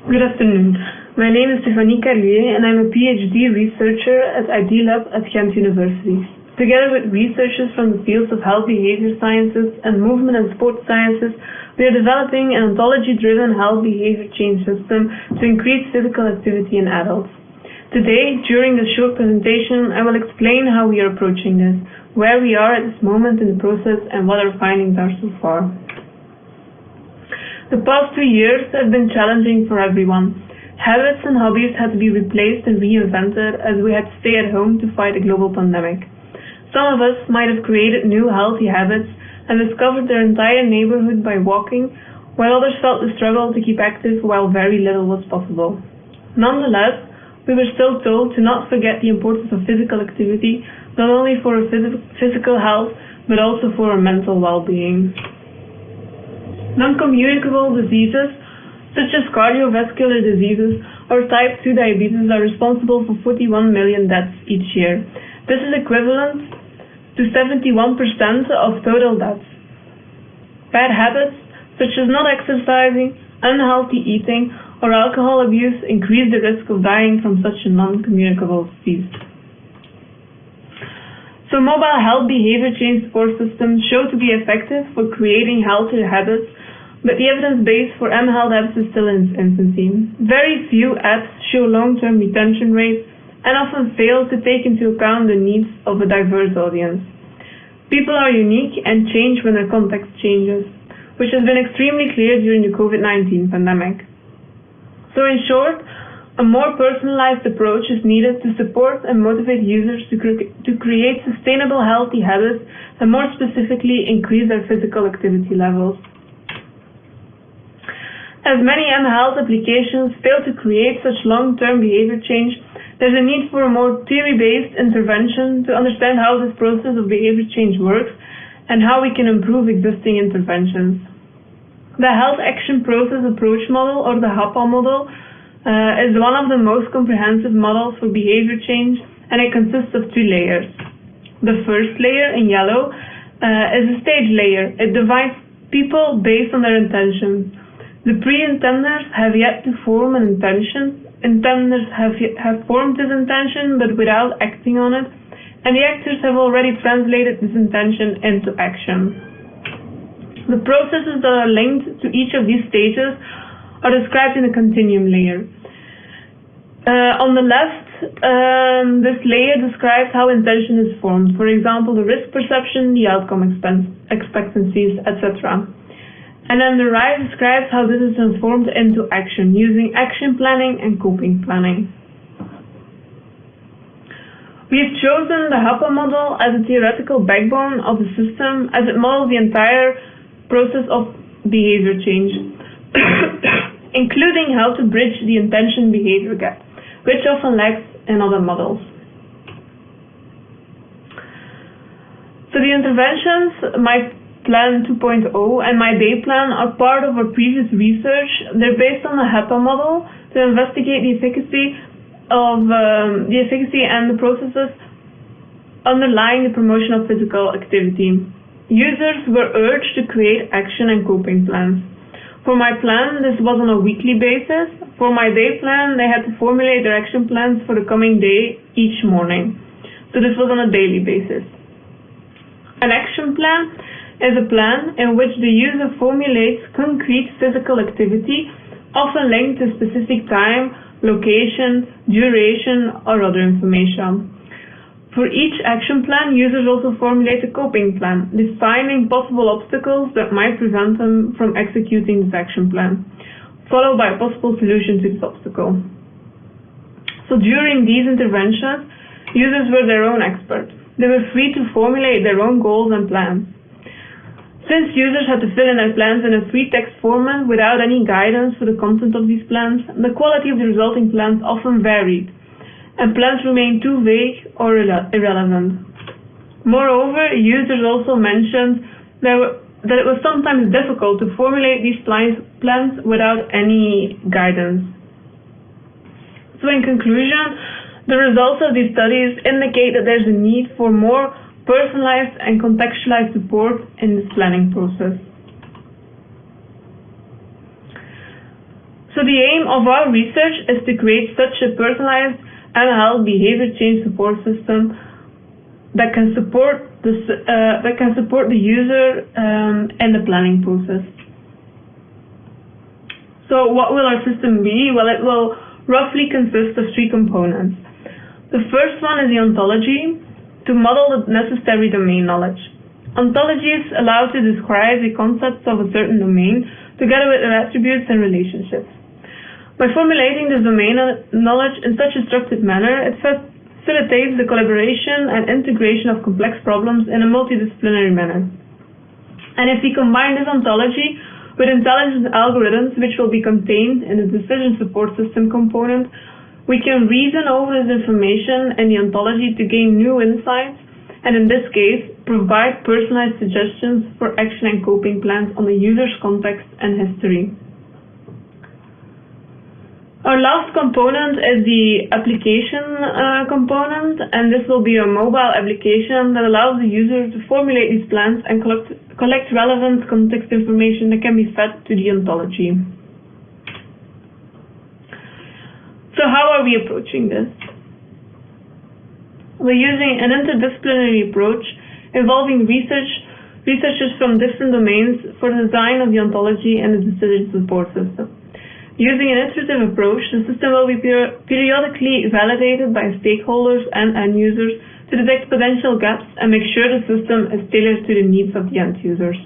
Good afternoon. My name is Stéphanie Carlier and I'm a PhD researcher at ID Lab at Ghent University. Together with researchers from the fields of health behavior sciences and movement and sports sciences, we are developing an ontology-driven health behavior change system to increase physical activity in adults. Today, during this short presentation, I will explain how we are approaching this, where we are at this moment in the process, and what our findings are so far. The past 2 years have been challenging for everyone. Habits and hobbies had to be replaced and reinvented as we had to stay at home to fight a global pandemic. Some of us might have created new healthy habits and discovered their entire neighborhood by walking, while others felt the struggle to keep active while very little was possible. Nonetheless, we were still told to not forget the importance of physical activity, not only for our physical health, but also for our mental well-being. Noncommunicable diseases, such as cardiovascular diseases or type 2 diabetes, are responsible for 41 million deaths each year. This is equivalent to 71% of total deaths. Bad habits, such as not exercising, unhealthy eating, or alcohol abuse increase the risk of dying from such a non-communicable disease. So mobile health behavior change support systems show to be effective for creating healthier habits, but the evidence base for mHealth apps is still in its infancy. Very few apps show long-term retention rates and often fail to take into account the needs of a diverse audience. People are unique and change when their context changes, which has been extremely clear during the COVID-19 pandemic. So in short, a more personalized approach is needed to support and motivate users to create sustainable healthy habits and more specifically increase their physical activity levels. As many mHealth applications fail to create such long-term behavior change, there's a need for a more theory-based intervention to understand how this process of behavior change works and how we can improve existing interventions. The Health Action Process Approach Model, or the HAPA model, is one of the most comprehensive models for behavior change, and it consists of 2 layers. The first layer, in yellow, is a stage layer. It divides people based on their intentions. The pre-intenders have yet to form an intention. Intenders have formed this intention but without acting on it, and the actors have already translated this intention into action. The processes that are linked to each of these stages are described in a continuum layer. On the left, this layer describes how intention is formed, for example, the risk perception, the outcome expectancies, etc. And then the right describes how this is transformed into action, using action planning and coping planning. We have chosen the HAPA model as a theoretical backbone of the system, as it models the entire process of behavior change, including how to bridge the intention-behavior gap, which often lacks in other models. So the interventions, my Plan 2.0 and my day plan, are part of our previous research. They're based on the HAPA model to investigate the efficacy and the processes underlying the promotion of physical activity. Users were urged to create action and coping plans. For my plan, this was on a weekly basis. For my day plan, they had to formulate their action plans for the coming day each morning. So this was on a daily basis. An action plan is a plan in which the user formulates concrete physical activity, often linked to specific time, location, duration, or other information. For each action plan, users also formulate a coping plan, defining possible obstacles that might prevent them from executing this action plan, followed by a possible solution to this obstacle. So during these interventions, users were their own experts. They were free to formulate their own goals and plans. Since users had to fill in their plans in a free text format without any guidance for the content of these plans, the quality of the resulting plans often varied, and plans remained too vague or irrelevant. Moreover, users also mentioned that it was sometimes difficult to formulate these plans without any guidance. So in conclusion, the results of these studies indicate that there's a need for more personalized and contextualized support in this planning process. So the aim of our research is to create such a personalized mHealth behavior change support system that can support the user in the planning process. So what will our system be? Well, it will roughly consist of 3 components. The first one is the ontology, to model the necessary domain knowledge. Ontologies allow to describe the concepts of a certain domain together with their attributes and relationships. By formulating this domain knowledge in such a structured manner, it facilitates the collaboration and integration of complex problems in a multidisciplinary manner. And if we combine this ontology with intelligent algorithms which will be contained in the decision support system component, we can reason over this information in the ontology to gain new insights, and in this case, provide personalized suggestions for action and coping plans on the user's context and history. Our last component is the application component, and this will be a mobile application that allows the user to formulate these plans and collect relevant context information that can be fed to the ontology. So how are we approaching this? We're using an interdisciplinary approach involving researchers from different domains for the design of the ontology and the decision support system. Using an iterative approach, the system will be periodically validated by stakeholders and end users to detect potential gaps and make sure the system is tailored to the needs of the end users.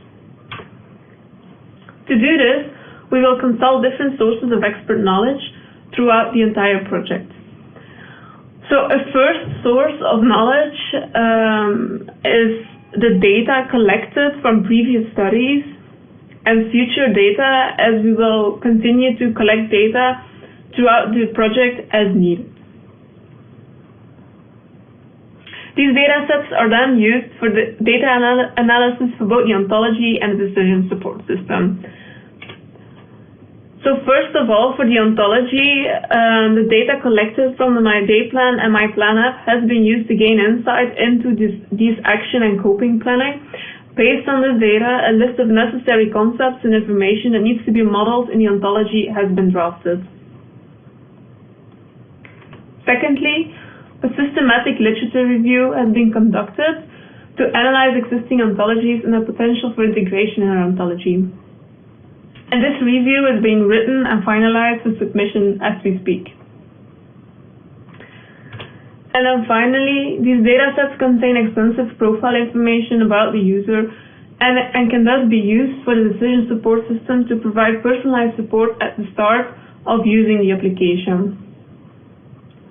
To do this, we will consult different sources of expert knowledge throughout the entire project. So a first source of knowledge is the data collected from previous studies and future data, as we will continue to collect data throughout the project as needed. These data sets are then used for the data analysis for both the ontology and the decision support system. So first of all, for the ontology, the data collected from the My Day Plan and My Plan app has been used to gain insight into these action and coping planning. Based on this data, a list of necessary concepts and information that needs to be modeled in the ontology has been drafted. Secondly, a systematic literature review has been conducted to analyze existing ontologies and the potential for integration in our ontology. And this review is being written and finalized for submission as we speak. And then finally, these data sets contain extensive profile information about the user and can thus be used for the decision support system to provide personalized support at the start of using the application.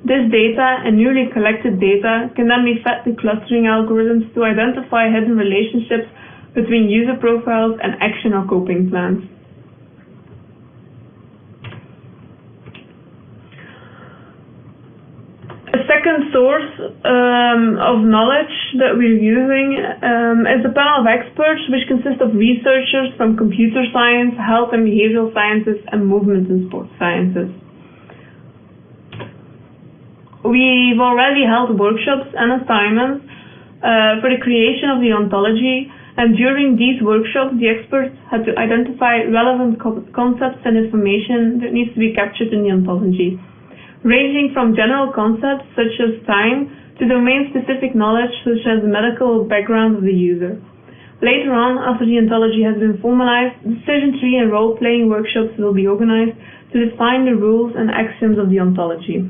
This data and newly collected data can then be fed to clustering algorithms to identify hidden relationships between user profiles and action or coping plans. A second source of knowledge that we're using is a panel of experts which consists of researchers from computer science, health and behavioral sciences, and movement and sports sciences. We've already held workshops and assignments for the creation of the ontology, and during these workshops the experts had to identify relevant concepts and information that needs to be captured in the ontology, ranging from general concepts such as time to domain-specific knowledge such as the medical background of the user. Later on, after the ontology has been formalized, decision tree and role-playing workshops will be organized to define the rules and axioms of the ontology.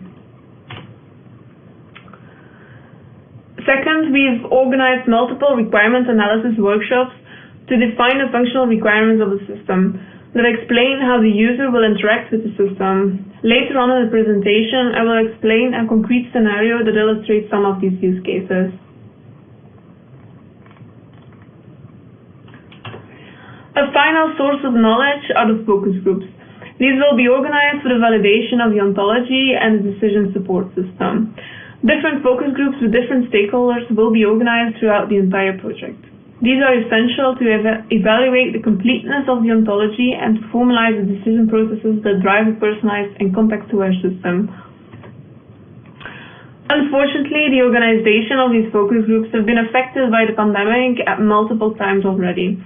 Second, we've organized multiple requirements analysis workshops to define the functional requirements of the system that explain how the user will interact with the system. Later on in the presentation, I will explain a concrete scenario that illustrates some of these use cases. A final source of knowledge are the focus groups. These will be organized for the validation of the ontology and the decision support system. Different focus groups with different stakeholders will be organized throughout the entire project. These are essential to evaluate the completeness of the ontology and to formalize the decision processes that drive a personalized and context-aware system. Unfortunately, the organization of these focus groups have been affected by the pandemic at multiple times already.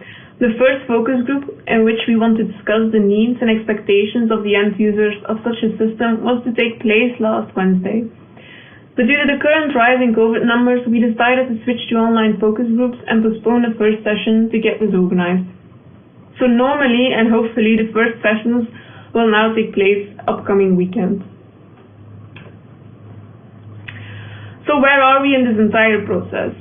The first focus group, in which we want to discuss the needs and expectations of the end users of such a system, was to take place last Wednesday. But due to the current rise in COVID numbers, we decided to switch to online focus groups and postpone the first session to get this organized. So normally and hopefully the first sessions will now take place upcoming weekend. So where are we in this entire process?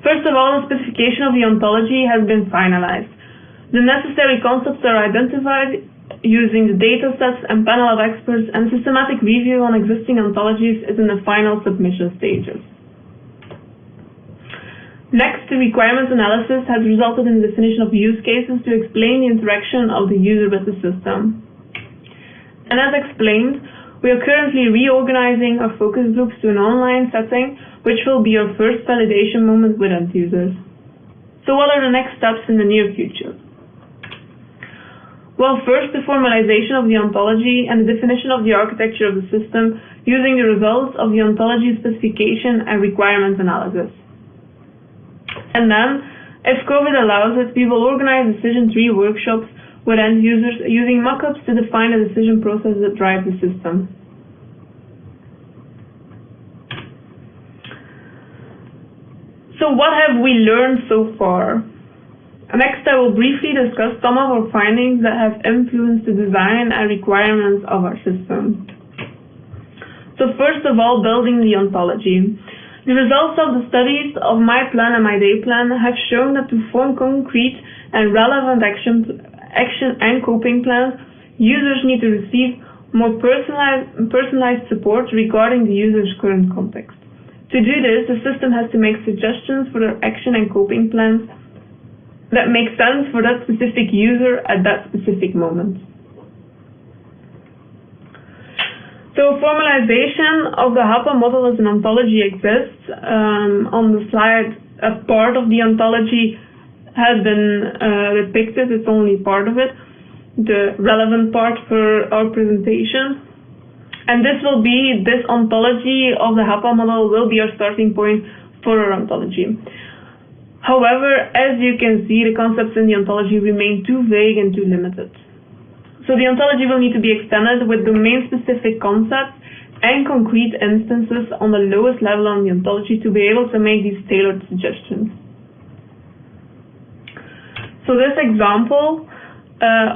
First of all, the specification of the ontology has been finalized. The necessary concepts are identified using the data sets and panel of experts, and systematic review on existing ontologies is in the final submission stages. Next, the requirements analysis has resulted in the definition of use cases to explain the interaction of the user with the system. And as explained, we are currently reorganizing our focus groups to an online setting, which will be our first validation moment with end users. So what are the next steps in the near future? Well, first, the formalization of the ontology and the definition of the architecture of the system using the results of the ontology specification and requirements analysis. And then, if COVID allows it, we will organize decision tree workshops with end users using mockups to define the decision process that drives the system. So what have we learned so far? Next, I will briefly discuss some of our findings that have influenced the design and requirements of our system. So first of all, building the ontology. The results of the studies of my plan and my day plan have shown that to form concrete and relevant action and coping plans, users need to receive more personalized support regarding the user's current context. To do this, the system has to make suggestions for their action and coping plans that make sense for that specific user at that specific moment. So formalization of the HAPA model as an ontology exists. On the slide, a part of the ontology has been depicted. It's only part of it, the relevant part for our presentation. And this ontology of the HAPA model will be our starting point for our ontology. However, as you can see, the concepts in the ontology remain too vague and too limited. So the ontology will need to be extended with domain-specific concepts and concrete instances on the lowest level on the ontology to be able to make these tailored suggestions. So this example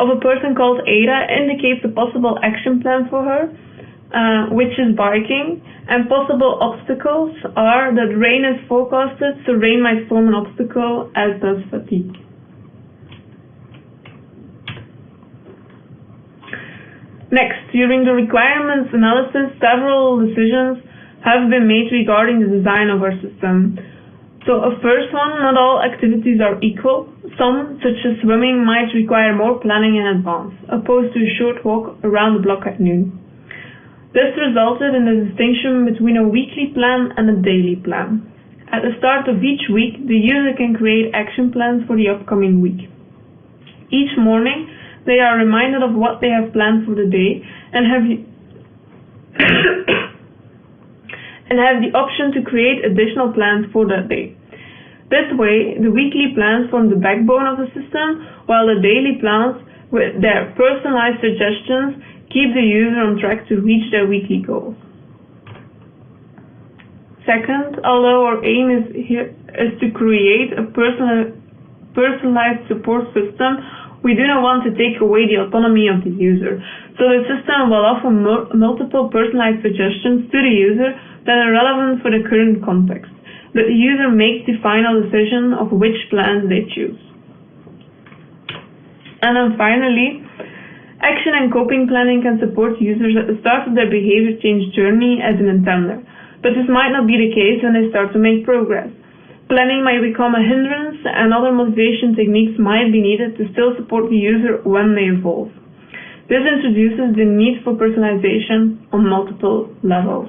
of a person called Ada indicates a possible action plan for her, which is biking, and possible obstacles are that rain is forecasted, so rain might form an obstacle, as does fatigue. Next, during the requirements analysis, several decisions have been made regarding the design of our system. So a first one, not all activities are equal. Some, such as swimming, might require more planning in advance, opposed to a short walk around the block at noon. This resulted in the distinction between a weekly plan and a daily plan. At the start of each week, the user can create action plans for the upcoming week. Each morning, they are reminded of what they have planned for the day and have the option to create additional plans for that day. This way, the weekly plans form the backbone of the system, while the daily plans, with their personalized suggestions, keep the user on track to reach their weekly goals. Second, although our aim is to create a personalized support system, we do not want to take away the autonomy of the user. So the system will offer multiple personalized suggestions to the user that are relevant for the current context, but the user makes the final decision of which plans they choose. And then finally, action and coping planning can support users at the start of their behavior change journey as an intender, but this might not be the case when they start to make progress. Planning might become a hindrance, and other motivation techniques might be needed to still support the user when they evolve. This introduces the need for personalization on multiple levels.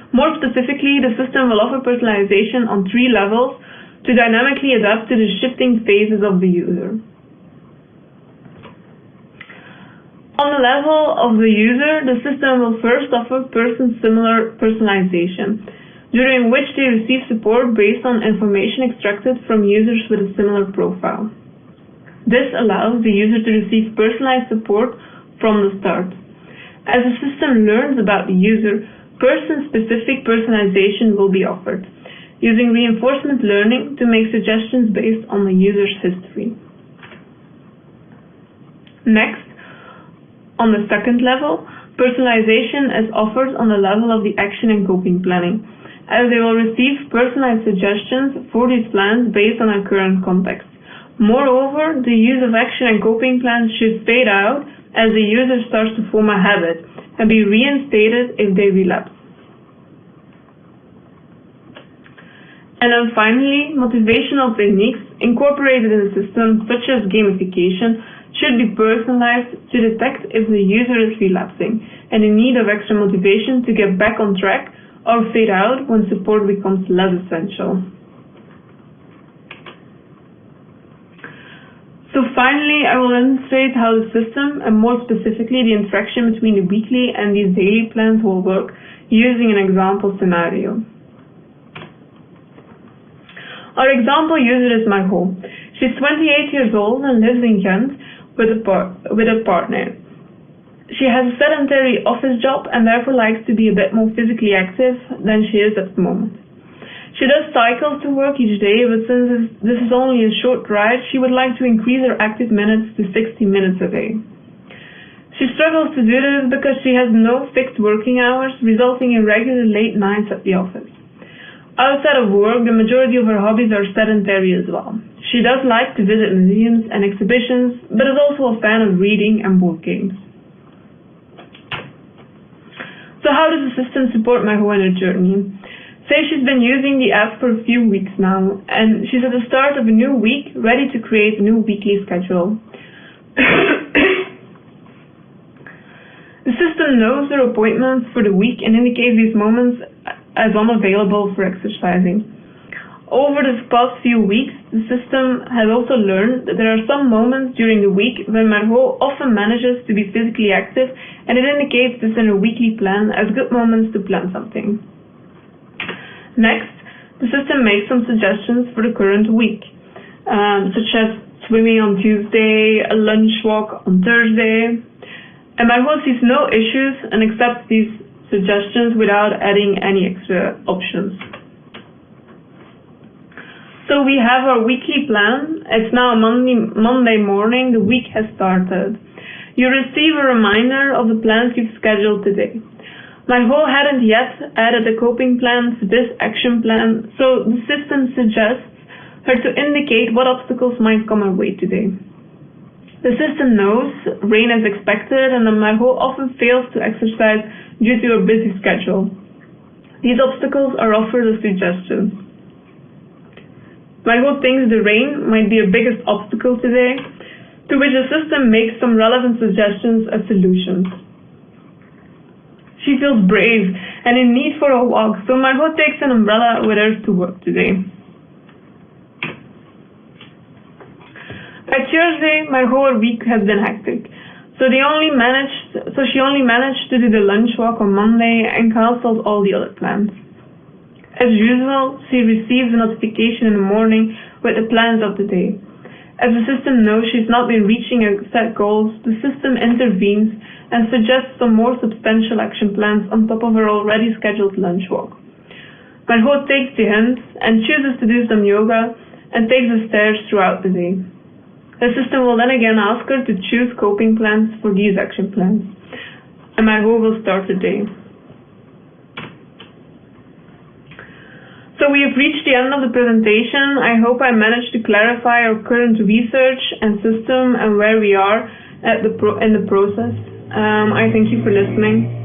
More specifically, the system will offer personalization on 3 levels to dynamically adapt to the shifting phases of the user. On the level of the user, the system will first offer person-similar personalization. during which they receive support based on information extracted from users with a similar profile. This allows the user to receive personalized support from the start. As the system learns about the user, person-specific personalization will be offered, using reinforcement learning to make suggestions based on the user's history. Next, on the second level, personalization is offered on the level of the action and coping planning, as they will receive personalized suggestions for these plans based on their current context. Moreover, the use of action and coping plans should fade out as the user starts to form a habit and be reinstated if they relapse. And then finally, motivational techniques incorporated in the system, such as gamification, should be personalized to detect if the user is relapsing and in need of extra motivation to get back on track, or fade out when support becomes less essential. So finally, I will illustrate how the system, and more specifically the interaction between the weekly and these daily plans, will work using an example scenario. Our example user is Margot. She's 28 years old and lives in Ghent with a partner. She has a sedentary office job and therefore likes to be a bit more physically active than she is at the moment. She does cycle to work each day, but since this is only a short ride, she would like to increase her active minutes to 60 minutes a day. She struggles to do this because she has no fixed working hours, resulting in regular late nights at the office. Outside of work, the majority of her hobbies are sedentary as well. She does like to visit museums and exhibitions, but is also a fan of reading and board games. So how does the system support Margot in her journey? Say she's been using the app for a few weeks now, and she's at the start of a new week, ready to create a new weekly schedule. The system knows her appointments for the week and indicates these moments as unavailable for exercising. Over the past few weeks, the system has also learned that there are some moments during the week when Margot often manages to be physically active, and it indicates this in her weekly plan as good moments to plan something. Next, the system makes some suggestions for the current week, such as swimming on Tuesday, a lunch walk on Thursday, and Margot sees no issues and accepts these suggestions without adding any extra options. So we have our weekly plan. It's now Monday morning, the week has started. You receive a reminder of the plans you've scheduled today. Margot hadn't yet added a coping plan to this action plan, so the system suggests her to indicate what obstacles might come her way today. The system knows rain is expected and that Margot often fails to exercise due to her busy schedule. These obstacles are offered as suggestions. Margot thinks the rain might be her biggest obstacle today, to which the system makes some relevant suggestions as solutions. She feels brave and in need for a walk, so Margot takes an umbrella with her to work today. By Thursday, Margot's week has been hectic, so she only managed to do the lunch walk on Monday and cancelled all the other plans. As usual, she receives a notification in the morning with the plans of the day. As the system knows she's not been reaching her set goals, the system intervenes and suggests some more substantial action plans on top of her already scheduled lunch walk. Margot takes the hint and chooses to do some yoga and takes the stairs throughout the day. The system will then again ask her to choose coping plans for these action plans, and Margot will start the day. So we have reached the end of the presentation. I hope I managed to clarify our current research and system and where we are in the process. I thank you for listening.